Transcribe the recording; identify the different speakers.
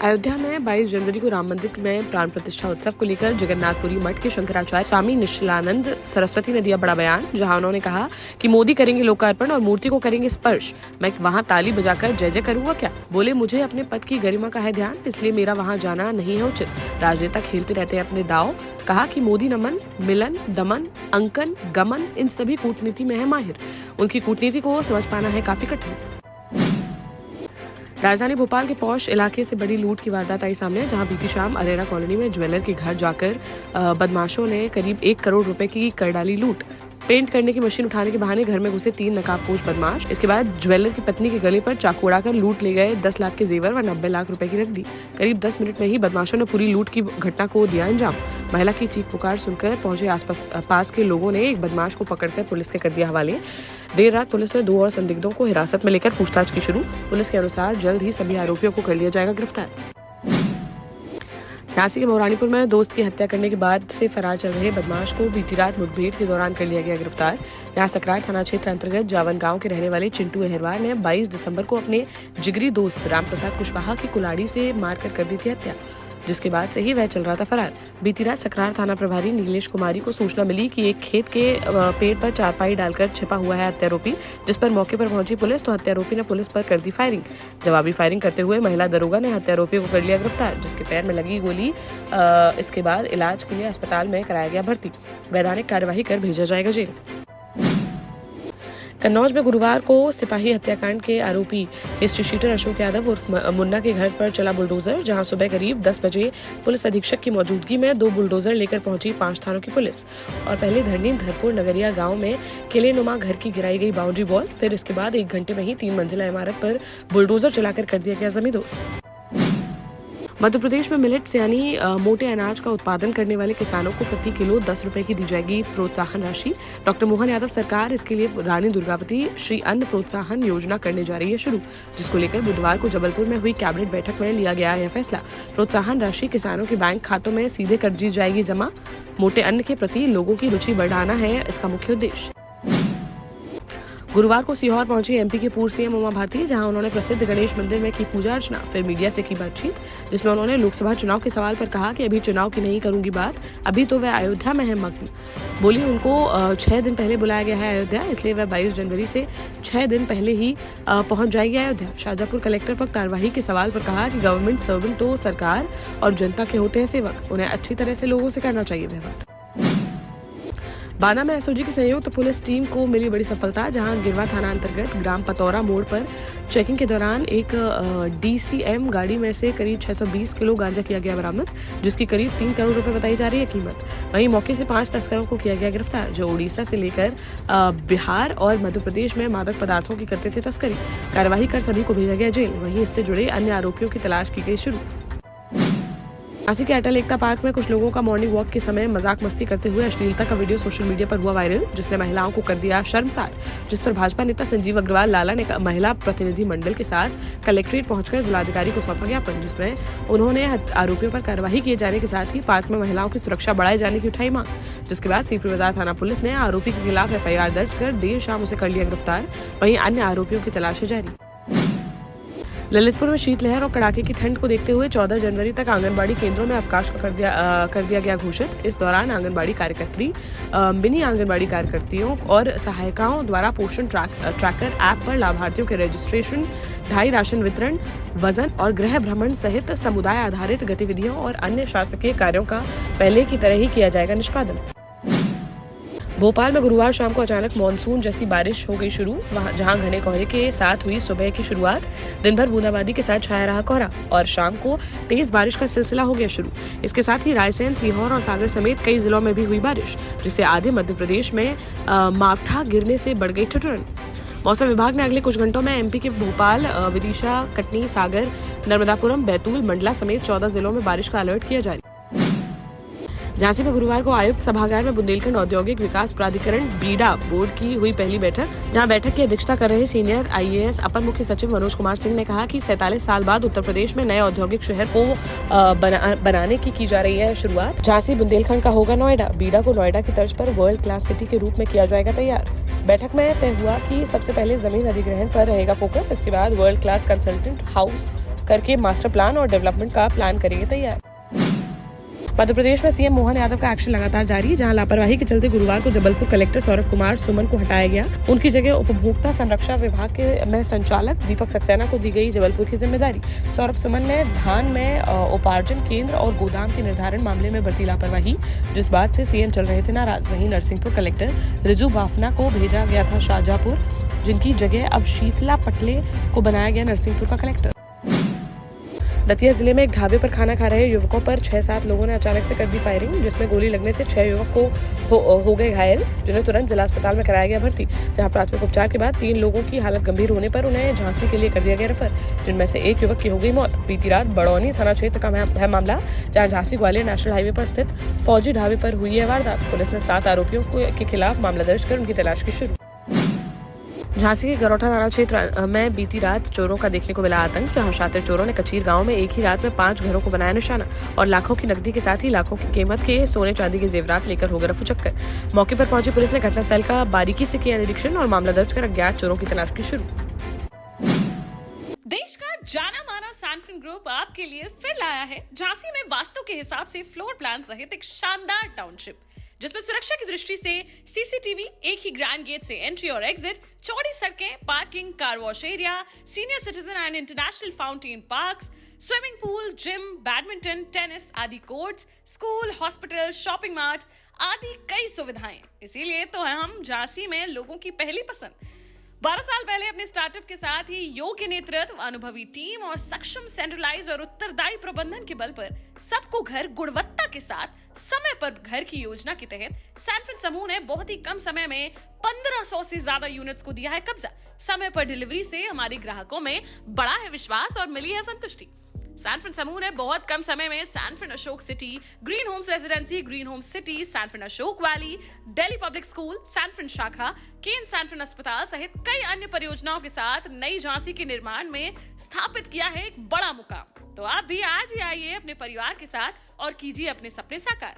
Speaker 1: अयोध्या में 22 जनवरी को राम मंदिर में प्राण प्रतिष्ठा उत्सव को लेकर जगन्नाथपुरी मठ के शंकराचार्य स्वामी निश्चलानंद सरस्वती ने दिया बड़ा बयान, जहां उन्होंने कहा कि मोदी करेंगे लोकार्पण और मूर्ति को करेंगे स्पर्श, मैं वहां ताली बजाकर जय जय करूंगा क्या? बोले मुझे अपने पद की गरिमा का है ध्यान, इसलिए मेरा वहां जाना नहीं है उचित। राजनेता खेलते रहते हैं अपने दाव। कहा कि मोदी नमन, मिलन, दमन, अंकन, गमन इन सभी कूटनीति में है माहिर, उनकी कूटनीति को समझ पाना है काफी कठिन। राजधानी भोपाल के पौष इलाके से बड़ी लूट की वारदात आई सामने, जहां बीती शाम अरेरा कॉलोनी में ज्वेलर के घर जाकर बदमाशों ने करीब 1 करोड़ रुपए की कर डाली लूट। पेंट करने की मशीन उठाने के बहाने घर में घुसे 3 नकाबपोश बदमाश। इसके बाद ज्वेलर की पत्नी के गले पर चाकू उड़ाकर लूट ले गए 10 लाख के जेवर व 90 लाख रुपए की नकदी। करीब 10 मिनट में ही बदमाशों ने पूरी लूट की घटना को दिया अंजाम। महिला की चीख पुकार सुनकर पहुंचे पास के लोगों ने एक बदमाश को पकड़कर पुलिस के कर दिया हवाले। देर रात पुलिस ने 2 और संदिग्धों को हिरासत में लेकर पूछताछ की शुरू। पुलिस के अनुसार जल्द ही सभी आरोपियों को कर लिया जाएगा गिरफ्तार। झांसी के मोरानीपुर में दोस्त की हत्या करने के बाद से फरार चल रहे बदमाश को बीती रात मुठभेड़ के दौरान कर लिया गया गिरफ्तार। जहां सकरार थाना क्षेत्र अंतर्गत जावन गांव के रहने वाले चिंटू अहरवार ने 22 दिसंबर को अपने जिगरी दोस्त रामप्रसाद कुशवाहा की कुल्हाड़ी से मारकर कर दी थी हत्या, जिसके बाद से ही वह चल रहा था फरार। बीती रात सकरार थाना प्रभारी नीलेश कुमारी को सूचना मिली कि एक खेत के पेड़ पर चारपाई डालकर छिपा हुआ है हत्यारोपी, जिस पर मौके पर पहुंची पुलिस तो हत्यारोपी ने पुलिस पर कर दी फायरिंग। जवाबी फायरिंग करते हुए महिला दरोगा ने हत्यारोपी को कर लिया गिरफ्तार, जिसके पैर में लगी गोली। इसके बाद इलाज के लिए अस्पताल में कराया गया भर्ती। वैधानिक कार्यवाही कर भेजा जाएगा जेल। कन्नौज में गुरुवार को सिपाही हत्याकांड के आरोपी हिस्ट्री शीटर अशोक यादव उर्फ मुन्ना के घर पर चला बुलडोजर, जहां सुबह करीब 10 बजे पुलिस अधीक्षक की मौजूदगी में 2 बुलडोजर लेकर पहुंची 5 थानों की पुलिस। और पहले धरनी धरपुर नगरिया गांव में किलेनुमा घर की गिराई गई बाउंड्री वॉल, फिर इसके बाद 1 घंटे में ही 3 मंजिला इमारत पर बुलडोजर चलाकर कर दिया गया जमींदोज। मध्य प्रदेश में मिलेट्स यानी मोटे अनाज का उत्पादन करने वाले किसानों को प्रति किलो 10 रुपए की दी जाएगी प्रोत्साहन राशि। डॉक्टर मोहन यादव सरकार इसके लिए रानी दुर्गावती श्री अन्न प्रोत्साहन योजना करने जा रही है शुरू, जिसको लेकर बुधवार को जबलपुर में हुई कैबिनेट बैठक में लिया गया यह फैसला। प्रोत्साहन राशि किसानों के बैंक खातों में सीधे कर दी जाएगी जमा। मोटे अन्न के प्रति लोगों की रुचि बढ़ाना है इसका मुख्य उद्देश्य। गुरुवार को सीहोर पहुंची एमपी के पूर्व सीएम उमा भारती, जहां उन्होंने प्रसिद्ध गणेश मंदिर में की पूजा अर्चना, फिर मीडिया से की बातचीत, जिसमें उन्होंने लोकसभा चुनाव के सवाल पर कहा कि अभी चुनाव की नहीं करूंगी बात, अभी तो वह अयोध्या में है मग्न। बोली उनको 6 दिन पहले बुलाया गया है अयोध्या, इसलिए वह 22 जनवरी से 6 दिन पहले ही पहुंच जाएगी अयोध्या। शाहजहांपुर कलेक्टर पर कार्रवाई के सवाल पर कहा कि गवर्नमेंट सर्वेंट तो सरकार और जनता के होते हैं सेवक, उन्हें अच्छी तरह से लोगों से करना चाहिए व्यवहार। बांदा में एसओजी की संयुक्त पुलिस टीम को मिली बड़ी सफलता, जहां गिरवा थाना अंतर्गत ग्राम पतौरा मोड़ पर चेकिंग के दौरान एक डीसीएम गाड़ी में से करीब 620 किलो गांजा किया गया बरामद, जिसकी करीब 3 करोड़ रुपए बताई जा रही है कीमत। वहीं मौके से 5 तस्करों को किया गया गिरफ्तार, जो उड़ीसा से लेकर बिहार और मध्य प्रदेश में मादक पदार्थों की करते थे तस्करी। कार्यवाही कर सभी को भेजा गया जेल। वहीं इससे जुड़े अन्य आरोपियों की तलाश की गई शुरू। झांसी के अटल एकता पार्क में कुछ लोगों का मॉर्निंग वॉक के समय मजाक मस्ती करते हुए अश्लीलता का वीडियो सोशल मीडिया पर हुआ वायरल, जिसने महिलाओं को कर दिया शर्मसार। जिस पर भाजपा नेता संजीव अग्रवाल लाला ने महिला प्रतिनिधि मंडल के साथ कलेक्ट्रेट पहुंचकर जिलाधिकारी को सौंपा ज्ञापन, जिसमें उन्होंने आरोपियों पर कार्रवाई किए जाने के साथ ही पार्क में महिलाओं की सुरक्षा बढ़ाए जाने की उठाई मांग। जिसके बाद सीपी बाजार थाना पुलिस ने आरोपी के खिलाफ FIR दर्ज कर देर शाम उसे कर लिया गिरफ्तार। वहीं अन्य आरोपियों की तलाश जारी। ललितपुर में शीतलहर और कड़ाके की ठंड को देखते हुए 14 जनवरी तक आंगनबाड़ी केंद्रों में अवकाश कर दिया गया घोषित। इस दौरान आंगनबाड़ी कार्यकर्त्री, मिनी आंगनबाड़ी कार्यकर्तियों और सहायिकाओं द्वारा पोषण ट्रैकर ऐप पर लाभार्थियों के रजिस्ट्रेशन, 2.5 राशन वितरण, वजन और गृह भ्रमण सहित समुदाय आधारित गतिविधियों और अन्य शासकीय कार्यों का पहले की तरह ही किया जाएगा निष्पादन। भोपाल में गुरुवार शाम को अचानक मानसून जैसी बारिश हो गई शुरू, जहां घने कोहरे के साथ हुई सुबह की शुरुआत। दिन भर बूंदाबांदी के साथ छाया रहा कोहरा और शाम को तेज बारिश का सिलसिला हो गया शुरू। इसके साथ ही रायसेन, सीहोर और सागर समेत कई जिलों में भी हुई बारिश, जिससे आधे मध्य प्रदेश में मावठा गिरने से बढ़ गई ठिठुरन। मौसम विभाग ने अगले कुछ घंटों में एमपी के भोपाल, विदिशा, कटनी, सागर, नर्मदापुरम, बैतूल, मंडला समेत 14 जिलों में बारिश का अलर्ट किया जारी। झांसी में गुरुवार को आयुक्त सभागार में बुंदेलखंड औद्योगिक विकास प्राधिकरण बीडा बोर्ड की हुई पहली बैठक, जहां बैठक की अध्यक्षता कर रहे सीनियर IAS अपर मुख्य सचिव मनोज कुमार सिंह ने कहा कि 47 साल बाद उत्तर प्रदेश में नए औद्योगिक शहर को बनाने की जा रही है शुरुआत। झांसी बुंदेलखंड का होगा नोएडा। बीडा को नोएडा की तर्ज पर वर्ल्ड क्लास सिटी के रूप में किया जाएगा तैयार। बैठक में तय हुआ कि सबसे पहले जमीन अधिग्रहण पर रहेगा फोकस, इसके बाद वर्ल्ड क्लास कंसल्टेंट हाउस करके मास्टर प्लान और डेवलपमेंट का प्लान करेंगे तैयार। मध्य प्रदेश में सीएम मोहन यादव का एक्शन लगातार जारी, जहां लापरवाही के चलते गुरुवार को जबलपुर कलेक्टर सौरभ कुमार सुमन को हटाया गया। उनकी जगह उपभोक्ता संरक्षण विभाग के में संचालक दीपक सक्सेना को दी गई जबलपुर की जिम्मेदारी। सौरभ सुमन ने धान में उपार्जन केंद्र और गोदाम के निर्धारण मामले में बरती लापरवाही, जिस बात से सीएम चल रहे थे नाराज। वहीं नरसिंहपुर कलेक्टर रिजू बाफना को भेजा गया था शाहजहांपुर, जिनकी जगह अब शीतला पटले को बनाया गया नरसिंहपुर का कलेक्टर। दतिया जिले में एक ढाबे पर खाना खा रहे युवकों पर 6-7 लोगों ने अचानक से कर दी फायरिंग, जिसमें गोली लगने से 6 युवक हो गए घायल, जिन्हें तुरंत जिला अस्पताल में कराया गया भर्ती। जहां प्राथमिक उपचार के बाद 3 लोगों की हालत गंभीर होने पर उन्हें झांसी के लिए कर दिया गया रेफर, जिनमें से एक युवक की हो गई मौत। बीती रात बड़ौनी थाना क्षेत्र का है मामला, जहां झांसी ग्वालियर नेशनल हाईवे पर स्थित फौजी ढाबे पर हुई है वारदात। पुलिस ने 7 आरोपियों के खिलाफ मामला दर्ज कर उनकी तलाश की शुरू। झांसी के गरोठा थाना क्षेत्र में बीती रात चोरों का देखने को मिला आतंक, जहां शातिर चोरों ने कचीर गांव में एक ही रात में 5 घरों को बनाया निशाना और लाखों की नकदी के साथ ही लाखों की कीमत के सोने चांदी के जेवरात लेकर हो गए रफूचक्कर। मौके पर पहुंची पुलिस ने घटनास्थल का बारीकी से किया निरीक्षण और मामला दर्ज कर अज्ञात चोरों की तलाश की शुरू।
Speaker 2: देश का जाना माना सैनफिन ग्रुप आपके लिए फिर लाया है झांसी में वास्तु के हिसाब से फ्लोर प्लान सहित एक शानदार टाउनशिप, जिसमें सुरक्षा की दृष्टि से सीसीटीवी, एक ही ग्रैंड गेट से एंट्री और एग्जिट, चौड़ी सड़कें, parking, car wash area, senior citizen and international fountain parks, swimming pool, gym, badminton, tennis आदि courts, school, hospital, shopping mart आदि कई सुविधाएं। इसीलिए तो हम झांसी में लोगों की पहली पसंद। 12 साल पहले अपने स्टार्टअप के साथ ही योग्य नेतृत्व, अनुभवी टीम और सक्षम सेंट्रलाइज और उत्तरदायी प्रबंधन के बल पर सबको घर गुणवत्ता के साथ समय पर घर की योजना के तहत सैनफिन समूह ने बहुत ही कम समय में 1500 से ज्यादा यूनिट्स को दिया है कब्जा। समय पर डिलीवरी से हमारे ग्राहकों में बड़ा है विश्वास और मिली है संतुष्टि। सैनफिन समूह ने बहुत कम समय में Sanfin Ashok City, Green Homes Residency, Green Homes City, Sanfin Ashok Valley, Delhi Public School, Sanfin शाखा, केन सैनफिन अस्पताल सहित कई अन्य परियोजनाओं के साथ नई झांसी के निर्माण में स्थापित किया है एक बड़ा मुकाम। तो आप भी आज ही आइए अपने परिवार के साथ और कीजिए अपने सपने साकार।